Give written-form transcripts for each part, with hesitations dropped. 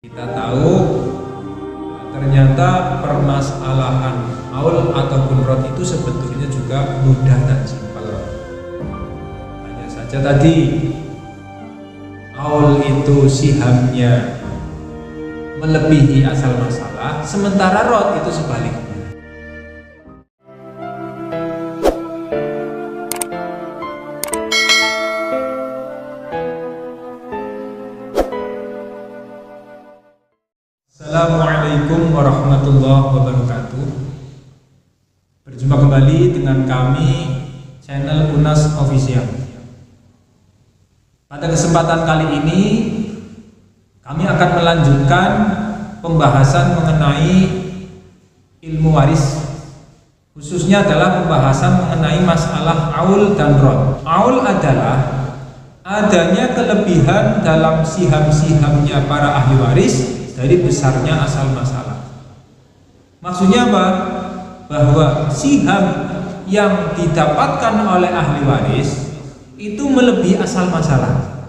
Kita tahu ternyata permasalahan aul ataupun rod itu sebetulnya juga mudah dan simpel. Hanya saja tadi aul itu sihamnya melebihi asal masalah, sementara rod itu sebaliknya. Assalamualaikum warahmatullahi wabarakatuh. Berjumpa kembali dengan kami channel UNAS Official. Pada kesempatan kali ini kami akan melanjutkan pembahasan mengenai ilmu waris, khususnya adalah pembahasan mengenai masalah aul dan rod. Aul adalah adanya kelebihan dalam siham-sihamnya para ahli waris dari besarnya asal masalah. Maksudnya apa? Bahwa siham yang didapatkan oleh ahli waris itu melebihi asal masalah.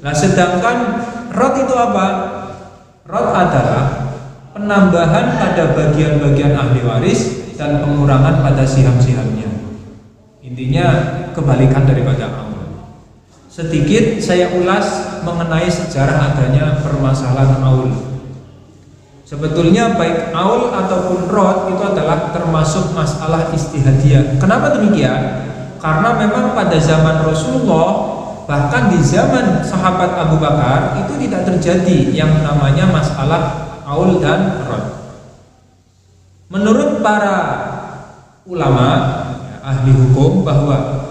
Nah, sedangkan rod itu apa? Rod adalah penambahan pada bagian-bagian ahli waris dan pengurangan pada siham-sihamnya. Intinya kebalikan daripada aul. Sedikit saya ulas mengenai sejarah adanya permasalahan aul. Sebetulnya baik aul ataupun rod itu adalah termasuk masalah ijtihadiyah. Kenapa demikian? Karena memang pada zaman Rasulullah, bahkan di zaman sahabat Abu Bakar itu tidak terjadi yang namanya masalah aul dan rod. Menurut para ulama ahli hukum bahwa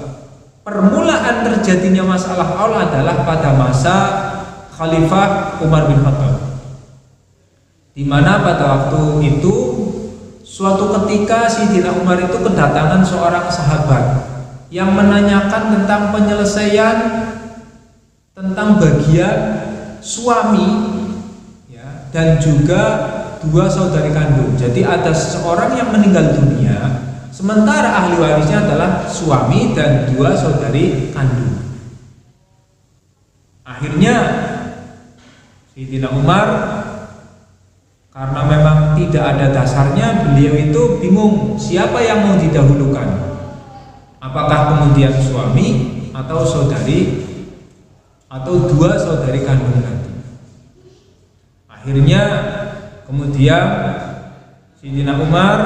permulaan terjadinya masalah aul adalah pada masa Khalifah Umar bin Khattab, di mana pada waktu itu suatu ketika Sayyidina Umar itu kedatangan seorang sahabat yang menanyakan tentang penyelesaian tentang bagian suami ya, dan juga dua saudari kandung. Jadi ada seseorang yang meninggal dunia, sementara ahli warisnya adalah suami dan dua saudari kandung. Akhirnya Sayyidina Umar, karena memang tidak ada dasarnya, beliau itu bingung siapa yang mau didahulukan, apakah kemudian suami atau saudari atau dua saudari kandung tadi. Akhirnya kemudian Sayyidina Umar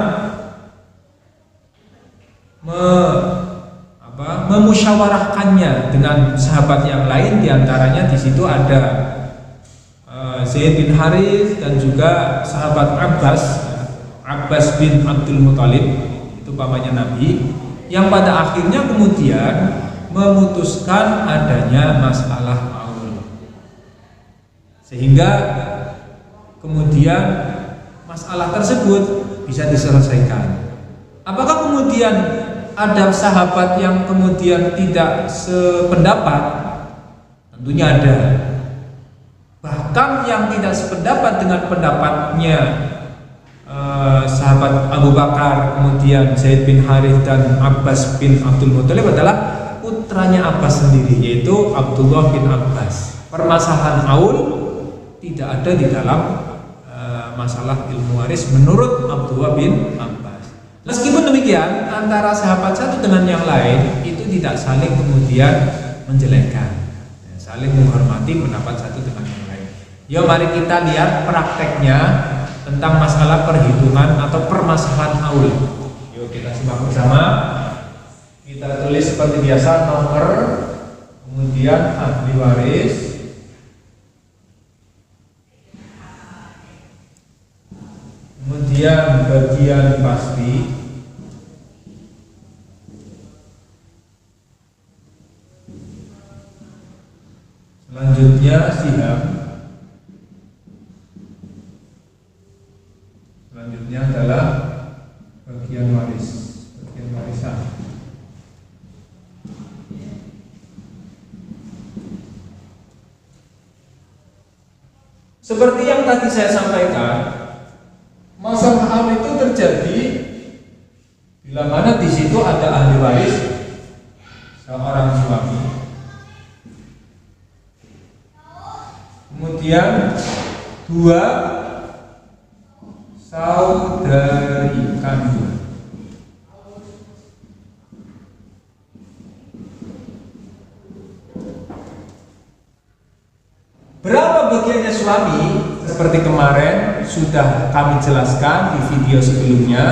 memusyawarahkannya dengan sahabat yang lain, diantaranya di situ ada Zaid bin Harith dan juga sahabat Abbas bin Abdul Muthalib, itu pamannya Nabi, yang pada akhirnya kemudian memutuskan adanya masalah aul, sehingga kemudian masalah tersebut bisa diselesaikan. Apakah kemudian ada sahabat yang kemudian tidak sependapat? Tentunya ada. Bahkan yang tidak sependapat dengan pendapatnya sahabat Abu Bakar, kemudian Zaid bin Harith dan Abbas bin Abdul Muthalib adalah putranya Abbas sendiri, yaitu Abdullah bin Abbas. Permasalahan aul tidak ada di dalam masalah ilmu waris menurut Abdullah bin Abbas. Meskipun demikian, antara sahabat satu dengan yang lain itu tidak saling kemudian menjelekkan, saling menghormati pendapat satu dengan yang lain. Yuk mari kita lihat prakteknya tentang masalah perhitungan atau permasalahan aul. Yuk kita simak bersama. Kita tulis seperti biasa nomor, kemudian ahli waris, kemudian bagian pasti, selanjutnya siham, selanjutnya adalah bagian waris, bagian warisan. Seperti yang tadi saya sampaikan, masalah aul itu terjadi bila mana di situ ada ahli waris seorang suami, kemudian Kemudian 2 saudari kandung. Berapa bagiannya suami? Seperti kemarin sudah kami jelaskan di video sebelumnya,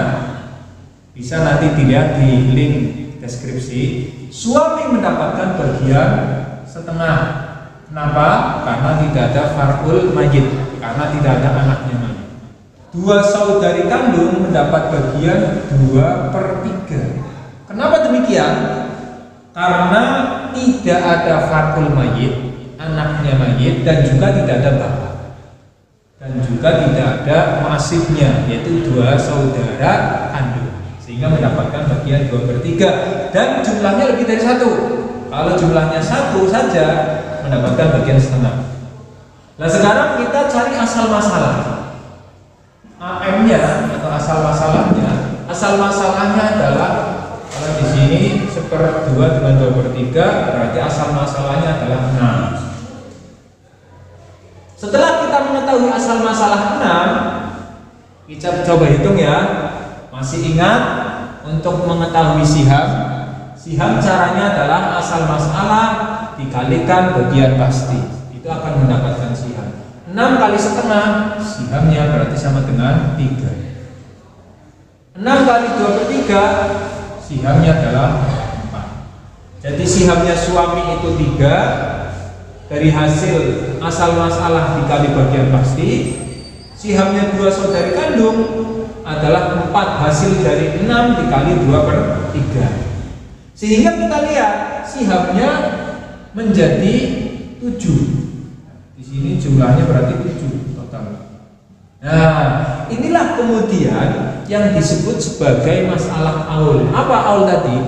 bisa nanti dilihat di link deskripsi. Suami mendapatkan bagian setengah. Kenapa? Karena tidak ada far'ul mayyit, karena tidak ada anaknya mayyit. 2 saudari kandung mendapat bagian 2/3. Kenapa demikian? Karena tidak ada far'ul mayyit, anaknya mayyit, dan juga tidak ada bapak, dan juga tidak ada masifnya, yaitu 2 saudara kandung, sehingga mendapatkan bagian 2/3, dan jumlahnya lebih dari 1. Kalau jumlahnya 1 saja mendapatkan bagian setengah. Nah, sekarang kita cari asal masalah, AM-nya atau asal masalahnya. Asal masalahnya adalah, kalau di sini 1/2 dengan 2/3, berarti asal masalahnya adalah 6. Setelah kita mengetahui asal masalah 6, kita coba hitung ya. Masih ingat untuk mengetahui siham? Siham caranya adalah asal masalah dikalikan bagian pasti. Itu akan mendapatkan siham. 6 kali setengah, sihamnya berarti sama dengan 3. 6 kali 2/3, sihamnya adalah 4. Jadi sihamnya suami itu 3. Dari hasil asal masalah dikali bagian pasti, sihamnya 2 saudari kandung adalah 4 hasil dari 6 dikali 2/3. Sehingga kita lihat sihamnya menjadi 7. Di sini jumlahnya berarti 7 total. Nah, inilah kemudian yang disebut sebagai masalah aul. Apa aul tadi?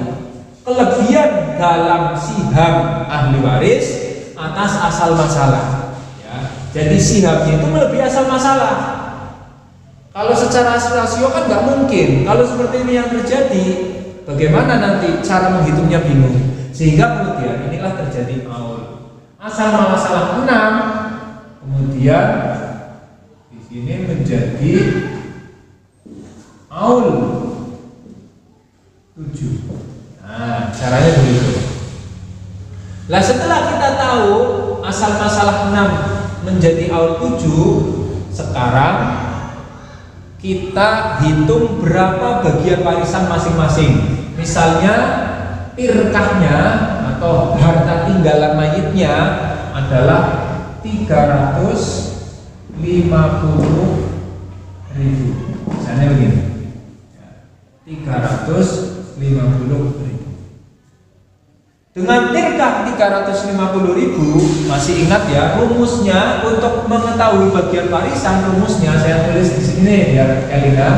Kelebihan dalam siham ahli waris atas asal masalah, ya. Jadi sihamnya itu melebihi asal masalah. Kalau secara rasio kan nggak mungkin. Kalau seperti ini yang terjadi, bagaimana nanti cara menghitungnya bingung. Sehingga kemudian inilah terjadi aul. Asal masalah 6, kemudian di sini menjadi aul 7. Nah, caranya begitu. Lah, setelah kita tahu asal masalah 6 menjadi aul 7, sekarang kita hitung berapa bagian warisan masing-masing. Misalnya tirkahnya atau harta tinggalan mayitnya adalah 350.000. Misalnya begini, 350.000. Dengan tirkah 350.000, masih ingat ya rumusnya untuk mengetahui bagian warisan? Rumusnya saya tulis di sini biar Elina.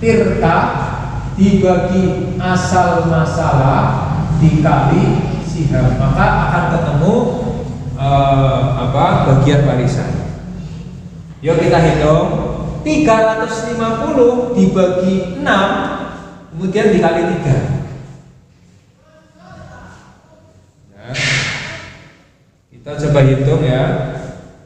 Tirkah dibagi asal masalah dikali siham, maka akan ketemu bagian warisan. Yuk kita hitung. 350 dibagi 6, kemudian dikali 3. Kita coba hitung ya,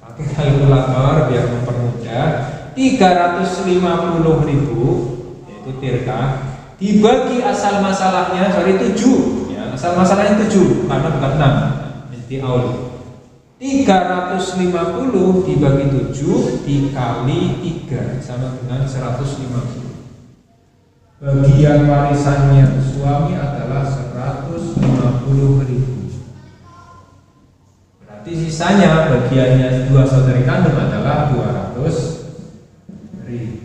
pakai kalkulator biar mempermudah. 350.000 yaitu tirkah dibagi asal masalahnya 7 ya, asal masalahnya 7 karena bukan 6, jadi aul. 350 dibagi 7 dikali 3 sama dengan 150. Bagian warisannya suami adalah 150.000. Sisanya bagiannya 2 saudari kandung adalah 200.000.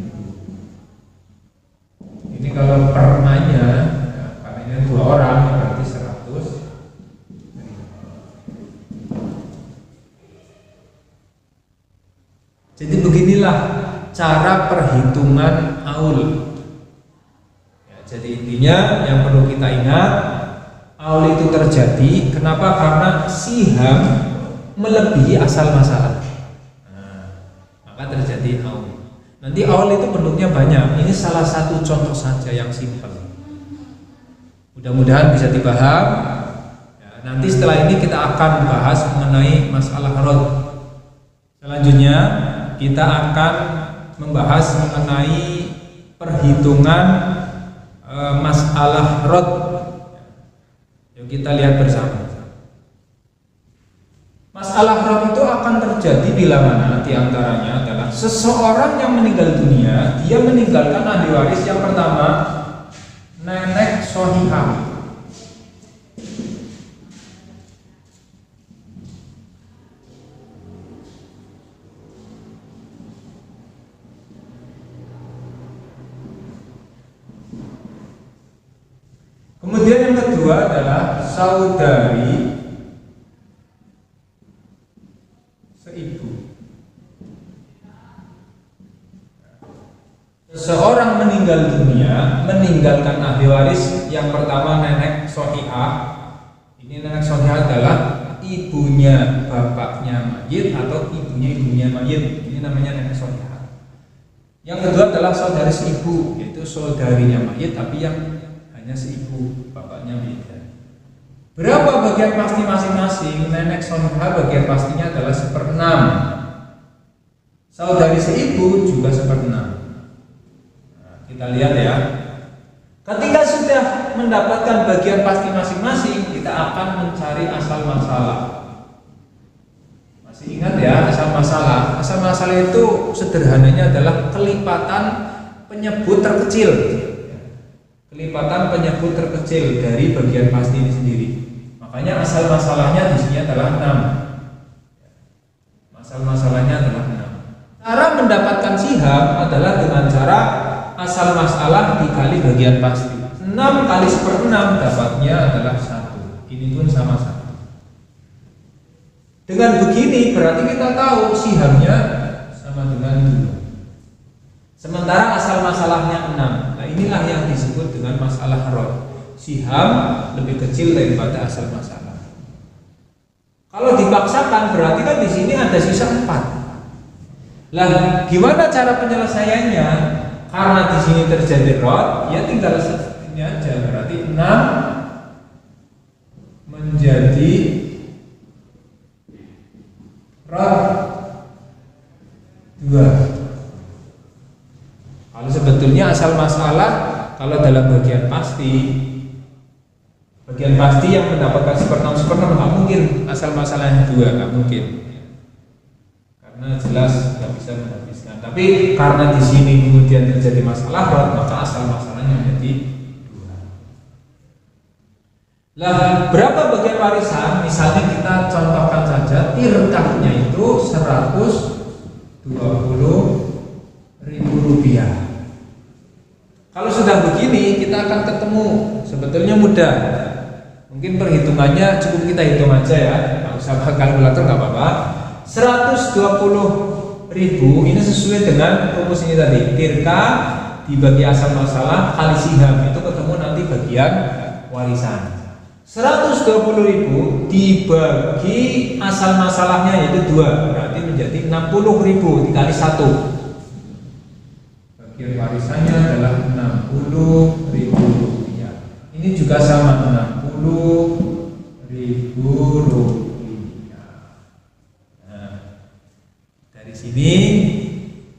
Ini kalau permanya, ya, karena ini 2 orang berarti 100.000. Jadi beginilah cara perhitungan aul. Ya, jadi intinya yang perlu kita ingat, aul itu terjadi kenapa? Karena siham melebihi asal masalah. Nah, maka terjadi aul. Nanti aul itu bentuknya banyak. Ini salah satu contoh saja yang simpel. Mudah-mudahan bisa dipaham. Ya, nanti setelah ini kita akan bahas mengenai masalah rod. Selanjutnya kita akan membahas mengenai perhitungan masalah rod. Yuk kita lihat bersama. Masalah rod itu akan terjadi bila mana di antaranya adalah seseorang yang meninggal dunia, dia meninggalkan ahli waris yang pertama nenek sohihah. Kemudian yang kedua adalah saudari seibu. Seseorang meninggal dunia, meninggalkan ahli waris yang pertama nenek sohihah. Ini nenek sohihah adalah ibunya bapaknya mayit atau ibunya mayit. Ini namanya nenek sohihah. Yang kedua adalah saudari seibu, yaitu saudarinya mayit tapi yang hanya seibu, bapaknya beda. Berapa bagian pasti masing-masing? Nenek sohihah bagian pastinya adalah 1/6. Saudari seibu juga 1/6. Nah, kita lihat ya. Ketika sudah mendapatkan bagian pasti masing-masing, kita akan mencari asal masalah. Masih ingat ya asal masalah? Asal masalah itu sederhananya adalah kelipatan penyebut terkecil. Kelipatan penyebut terkecil dari bagian pasti ini sendiri. Makanya asal masalahnya di sini adalah 6. Asal masalahnya adalah 6. Cara mendapatkan siham adalah dengan cara asal masalah dikali bagian pasti. 6 kali 1/6 dapatnya adalah 1. Ini pun sama 1. Dengan begini berarti kita tahu sihamnya sama dengan 2. Sementara asal masalahnya 6. Nah, inilah yang disebut dengan masalah rod. Siham lebih kecil daripada asal masalah. Kalau dipaksakan berarti kan di sini ada sisa 4. Lah, gimana cara penyelesaiannya? Karena di sini terjadi rod, ya tinggal ini aja. Berarti 6 menjadi rod 2. Kalau sebetulnya asal masalah, kalau dalam bagian pasti yang mendapatkan 1/6 nggak mungkin asal masalahnya 2, nggak mungkin, karena jelas nggak bisa menghabiskan. Tapi karena di sini kemudian terjadi masalah rod, maka asal masalahnya menjadi 2. Lah, berapa bagian warisan? Misalnya kita contohkan saja tirkahnya itu 120.000 rupiah. Kalau sudah begini kita akan ketemu, sebetulnya mudah. Mungkin perhitungannya cukup kita hitung aja ya, nggak usah pakai kalkulator nggak apa-apa. 120.000 ini sesuai dengan rumus ini tadi. Tirka dibagi asal masalah kali siham, itu ketemu nanti bagian warisan. 120.000 dibagi asal masalahnya yaitu 2, berarti menjadi 60.000 dikali 1. Bagian warisannya adalah 60.000 rupiah. Ini juga sama 60.000 rupiah. Nah, dari sini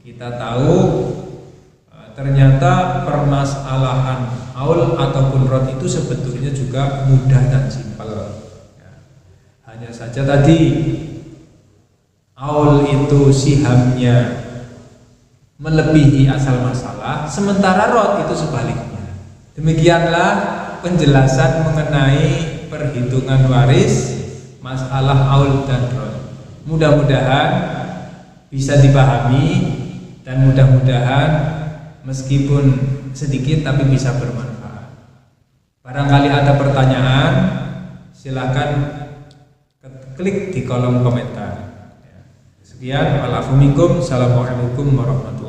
kita tahu ternyata permasalahan aul ataupun rod itu sebetulnya juga mudah dan simpel. Hanya saja tadi aul itu sihamnya melebihi asal masalah, sementara rod itu sebaliknya. Demikianlah penjelasan mengenai perhitungan waris, masalah aul dan rod. Mudah-mudahan bisa dipahami dan mudah-mudahan meskipun sedikit tapi bisa bermanfaat. Barangkali ada pertanyaan, silakan klik di kolom komentar. Sekian, wa'alaikum warahmatullahi wabarakatuh.